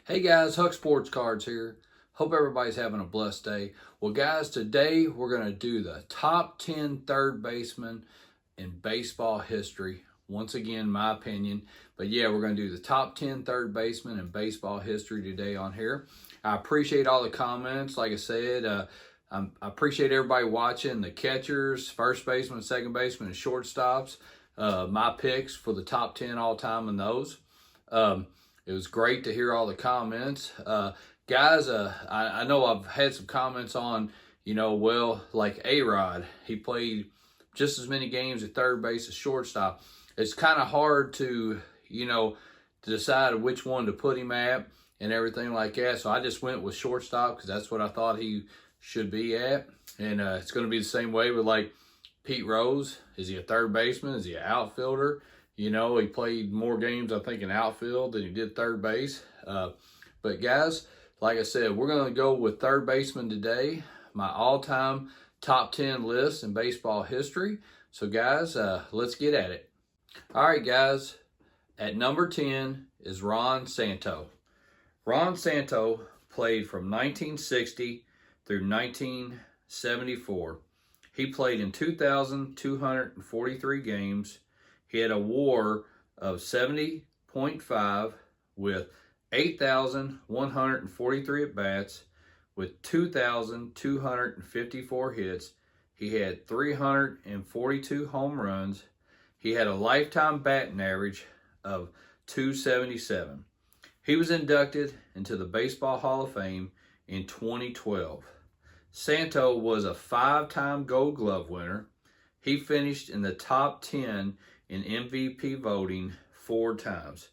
Hey guys, Huck Sports Cards here. Hope everybody's having a blessed day. Well guys, today we're going to do the top 10 third basemen in baseball history. Once again, my opinion. But yeah, we're going to do the top 10 third basemen in baseball history today on here. I appreciate all the comments. Like I said, I appreciate everybody watching. The catchers, first baseman, second baseman, and shortstops. My picks for the top 10 all time in those. It was great to hear all the comments. Guys, I know I've had some comments on, like A-Rod. He played just as many games at third base as shortstop. It's kind of hard to decide which one to put him at and everything like that. So I just went with shortstop because that's what I thought he should be at. And it's going to be the same way with like Pete Rose. Is he a third baseman? Is he an outfielder? He played more games, I think, in outfield than he did third base. But guys, like I said, we're going to go with third baseman today. My all-time top 10 list in baseball history. So guys, let's get at it. All right, guys. At number 10 is Ron Santo. Ron Santo played from 1960 through 1974. He played in 2,243 games. He had a WAR of 70.5 with 8,143 at-bats with 2,254 hits. He had 342 home runs. He had a lifetime batting average of 277. He was inducted into the Baseball Hall of Fame in 2012. Santo was a 5-time Gold Glove winner. He finished in the top 10 in MVP voting 4 times.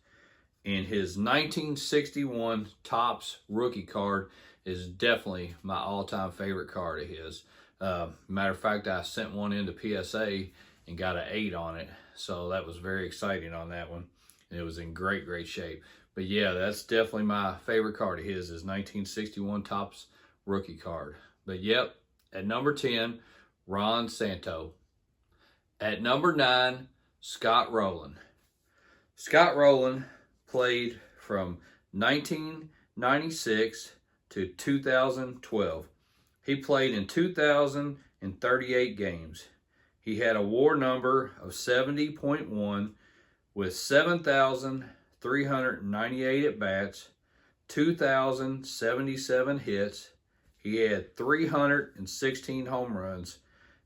And his 1961 Topps rookie card is definitely my all-time favorite card of his. Matter of fact, I sent one into PSA and got an 8 on it. So that was very exciting on that one. And it was in great, great shape. But yeah, that's definitely my favorite card of his, is 1961 Topps rookie card. But yep, at number 10, Ron Santo. At number 9, Scott Rowland. Scott Rowland played from 1996 to 2012. He played in 2,038 games. He had a WAR number of 70.1 with 7,398 at-bats, 2,077 hits. He had 316 home runs.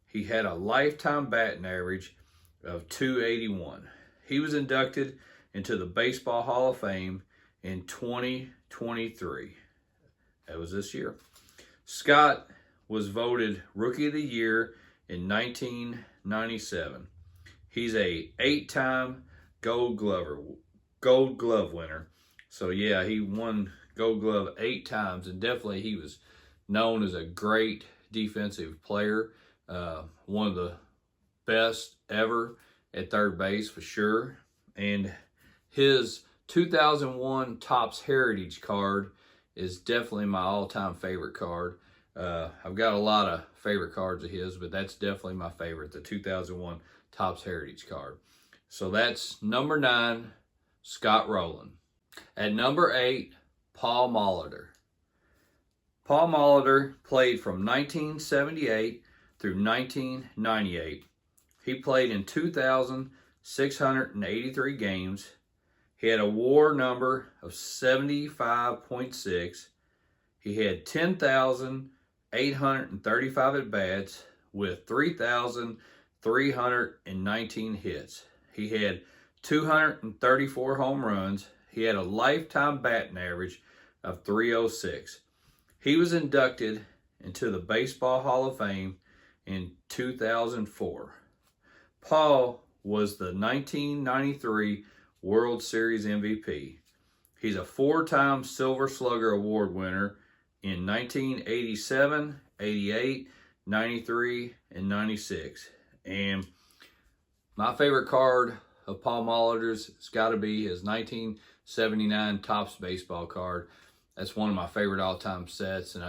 He had a lifetime batting average of 281. He was inducted into the Baseball Hall of Fame in 2023. That was this year. Scott was voted Rookie of the Year in 1997. He's a 8-time Gold Glove winner. So yeah, he won Gold Glove 8 times, and definitely he was known as a great defensive player. One of the best ever at third base for sure. And his 2001 Topps Heritage card is definitely my all-time favorite card. I've got a lot of favorite cards of his, but that's definitely my favorite, the 2001 Topps Heritage card. So that's number 9, Scott Rowland. At number 8, Paul Molitor. Paul Molitor played from 1978 through 1998. He played in 2,683 games. He had a WAR number of 75.6. He had 10,835 at-bats with 3,319 hits. He had 234 home runs. He had a lifetime batting average of 306. He was inducted into the Baseball Hall of Fame in 2004. Paul was the 1993 World Series MVP. He's a 4-time Silver Slugger Award winner in 1987, 88, 93, and 96. And my favorite card of Paul Molitor's has got to be his 1979 Topps baseball card. That's one of my favorite all-time sets, and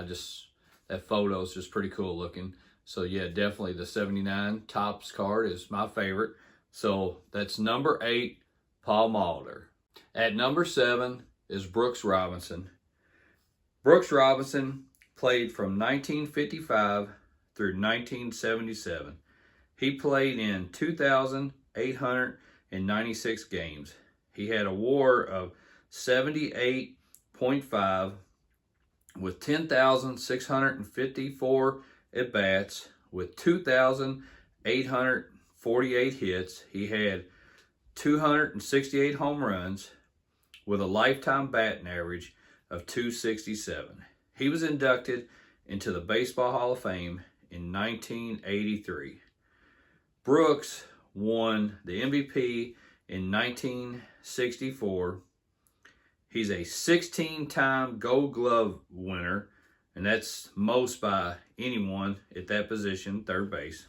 that photo is just pretty cool looking. So yeah, definitely the 79 Topps card is my favorite. So that's number 8, Paul Molitor. At number 7, is Brooks Robinson. Brooks Robinson played from 1955 through 1977. He played in 2,896 games. He had a WAR of 78.5 with 10,654 at-bats with 2,848 hits. He had 268 home runs with a lifetime batting average of 267. He was inducted into the Baseball Hall of Fame in 1983. Brooks won the MVP in 1964. He's a 16-time Gold Glove winner, and that's most by anyone at that position, third base.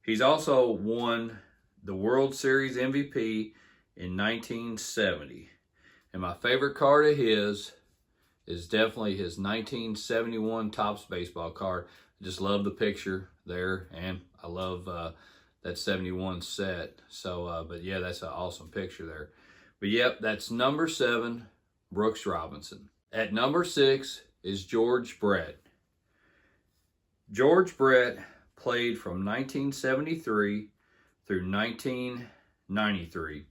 He's also won the World Series MVP in 1970. And my favorite card of his is definitely his 1971 Topps baseball card. I just love the picture there, and I love that 71 set. So, but yeah, that's an awesome picture there. But yep, that's number 7, Brooks Robinson. At number 6 is George Brett. George Brett played from 1973 through 1993.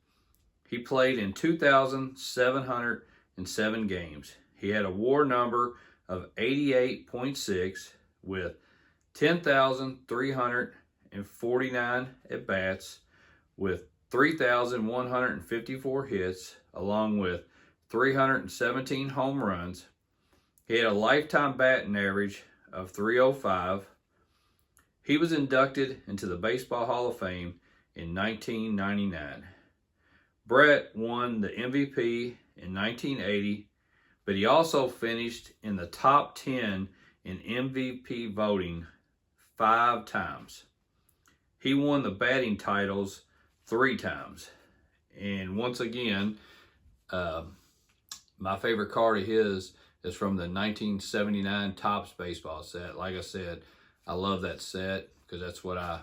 He played in 2,707 games. He had a WAR number of 88.6 with 10,349 at-bats with 3,154 hits, along with 317 home runs. He had a lifetime batting average of 305. He was inducted into the Baseball Hall of Fame in 1999. Brett won the MVP in 1980, but he also finished in the top 10 in MVP voting 5 times. He won the batting titles 3 times. And once again, my favorite card of his is from the 1979 Topps baseball set. Like I said, I love that set because that's what I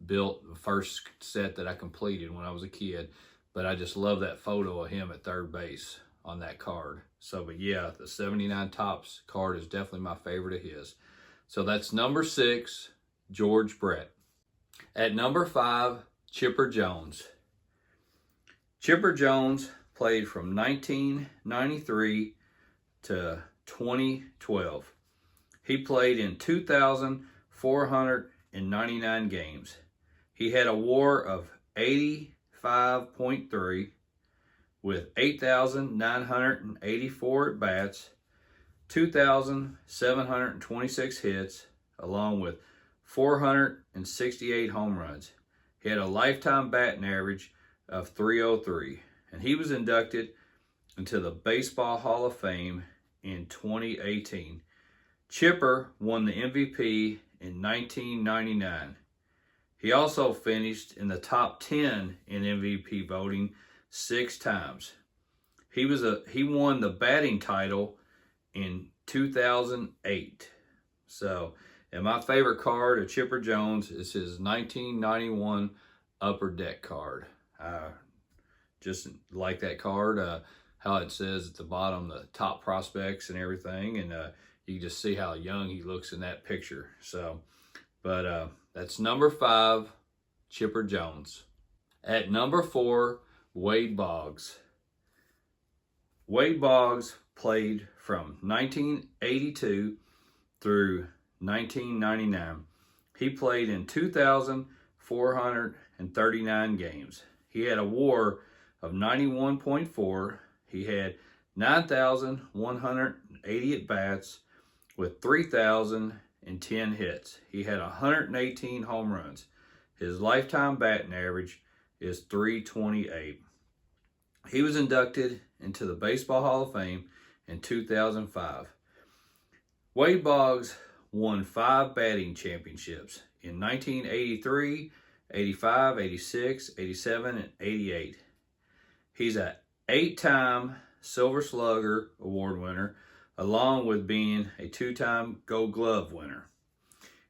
built, the first set that I completed when I was a kid. But I just love that photo of him at third base on that card. So, but yeah, the 79 Topps card is definitely my favorite of his. So that's number 6, George Brett. At number 5, Chipper Jones. Chipper Jones played from 1993 to 2012. He played in 2,499 games. He had a WAR of 85.3 with 8,984 at-bats, 2,726 hits, along with 468 home runs. He had a lifetime batting average of 303, and he was inducted into the Baseball Hall of Fame in 2018. Chipper won the MVP in 1999. He also finished in the top 10 in MVP voting 6 times. He won the batting title in 2008. So, and my favorite card of Chipper Jones is his 1991 Upper Deck card. Just like that card, how it says at the bottom, the top prospects and everything, and you can just see how young he looks in that picture. So, but that's number 5, Chipper Jones. At number 4, Wade Boggs. Wade Boggs played from 1982 through 1999. He played in 2,439 games. He had a WAR of 91.4. He had 9,180 at-bats with 3,010 hits. He had 118 home runs. His lifetime batting average is 328. He was inducted into the Baseball Hall of Fame in 2005. Wade Boggs won 5 batting championships in 1983, 85, 86, 87, and 88. He's an 8-time Silver Slugger Award winner, along with being a 2-time Gold Glove winner.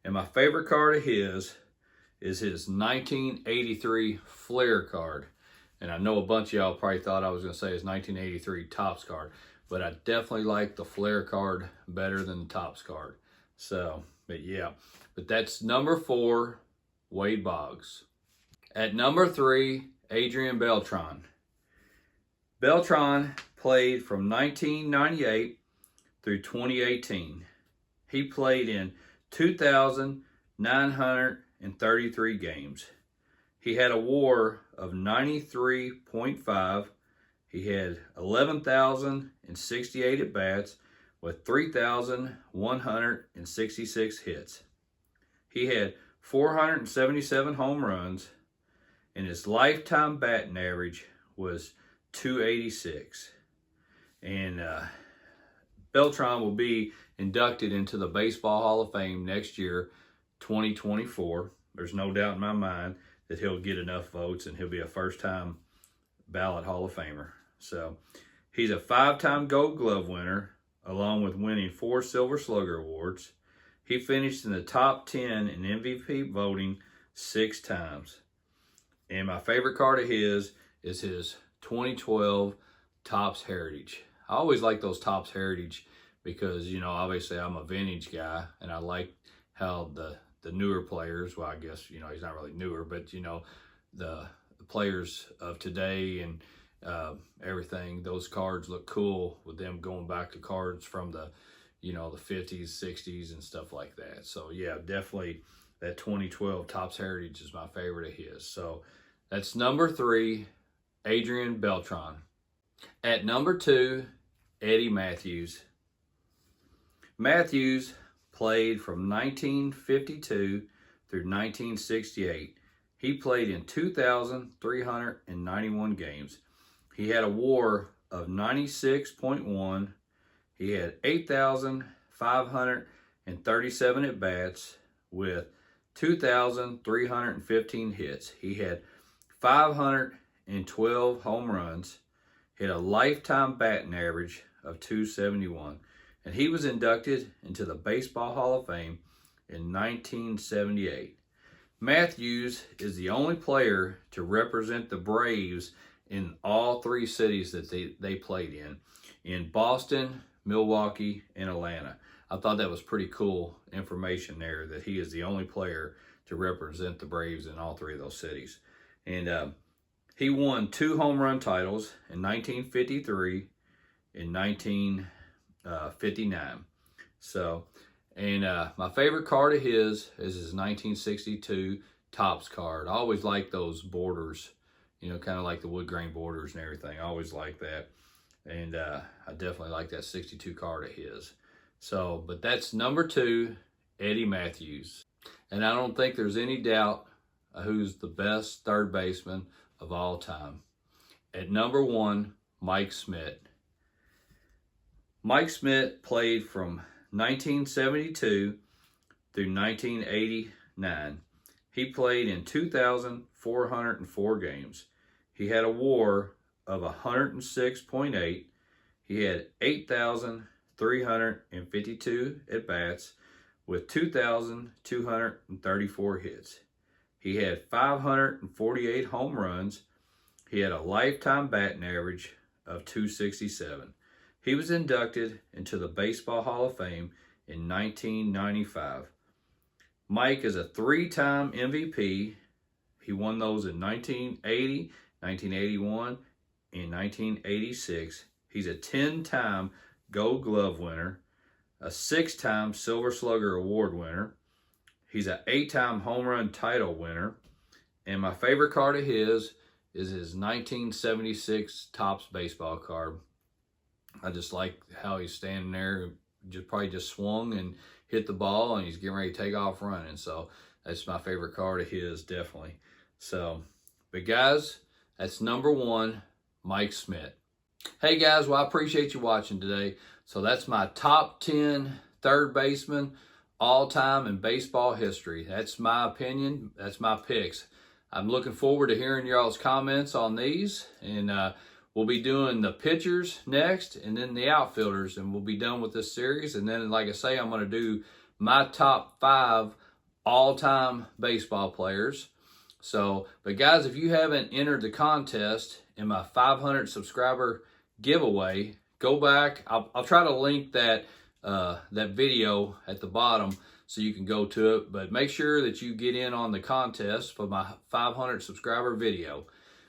And my favorite card of his is his 1983 Flair card. And I know a bunch of y'all probably thought I was going to say his 1983 Topps card, but I definitely like the Flair card better than the Topps card. So, but yeah, but that's number 4, Wade Boggs. At number 3, Adrian Beltron. Beltron played from 1998 through 2018. He played in 2,933 games. He had a WAR of 93.5. He had 11,068 at-bats with 3,166 hits. He had 477 home runs, and his lifetime batting average was 286. And Beltron will be inducted into the Baseball Hall of Fame next year, 2024. There's no doubt in my mind that he'll get enough votes and he'll be a first-time ballot Hall of Famer. So he's a 5-time Gold Glove winner, along with winning 4 Silver Slugger awards. He finished in the top 10 in MVP voting 6 times. And my favorite card of his is his 2012 Topps Heritage. I always like those Topps Heritage because, you know, obviously I'm a vintage guy, and I like how the newer players, well, I guess, you know, he's not really newer, but, you know, the players of today and everything, those cards look cool with them going back to cards from the, you know, the 50s, 60s and stuff like that. So, yeah, definitely that 2012 Topps Heritage is my favorite of his. So, that's number 3, Adrian Beltron. At number 2, Eddie Matthews. Matthews played from 1952 through 1968. He played in 2,391 games. He had a WAR of 96.1. He had 8,537 at-bats with 2,315 hits. He had 512 home runs. He had a lifetime batting average of 271. And he was inducted into the Baseball Hall of Fame in 1978. Matthews is the only player to represent the Braves in all 3 cities that they played in Boston, Milwaukee, and Atlanta. I thought that was pretty cool information there, that he is the only player to represent the Braves in all 3 of those cities. And he won 2 home run titles in 1953 and 1959. So, and my favorite card of his is his 1962 Topps card. I always like those borders, you know, kind of like the wood grain borders and everything. I always like that. And I definitely like that 62 card of his. So, but that's number 2, Eddie Matthews. And I don't think there's any doubt who's the best third baseman of all time. At number 1, Mike Schmidt. Mike Schmidt played from 1972 through 1989. He played in 2,404 games. He had a WAR of 106.8. He had 8,352 at-bats with 2,234 hits. He had 548 home runs. He had a lifetime batting average of 267. He was inducted into the Baseball Hall of Fame in 1995. Mike is a 3-time MVP. He won those in 1980, 1981, and 1986. He's a 10-time Gold Glove winner, a 6-time Silver Slugger Award winner. He's an 8-time home run title winner. And my favorite card of his is his 1976 Topps baseball card. I just like how he's standing there, probably just swung and hit the ball, and he's getting ready to take off running. So that's my favorite card of his, definitely. So, but guys, that's number 1, Mike Schmidt. Hey guys, well, I appreciate you watching today. So that's my top 10 third baseman all time in baseball history. That's my opinion. That's my picks. I'm looking forward to hearing y'all's comments on these, and we'll be doing the pitchers next and then the outfielders, and we'll be done with this series. And then, like I say, I'm going to do my top 5 all-time baseball players. So, but guys, if you haven't entered the contest in my 500 subscriber giveaway, go back. I'll try to link that that video at the bottom so you can go to it. But make sure that you get in on the contest for my 500 subscriber video.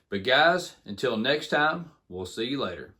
But guys, until next time, we'll see you later.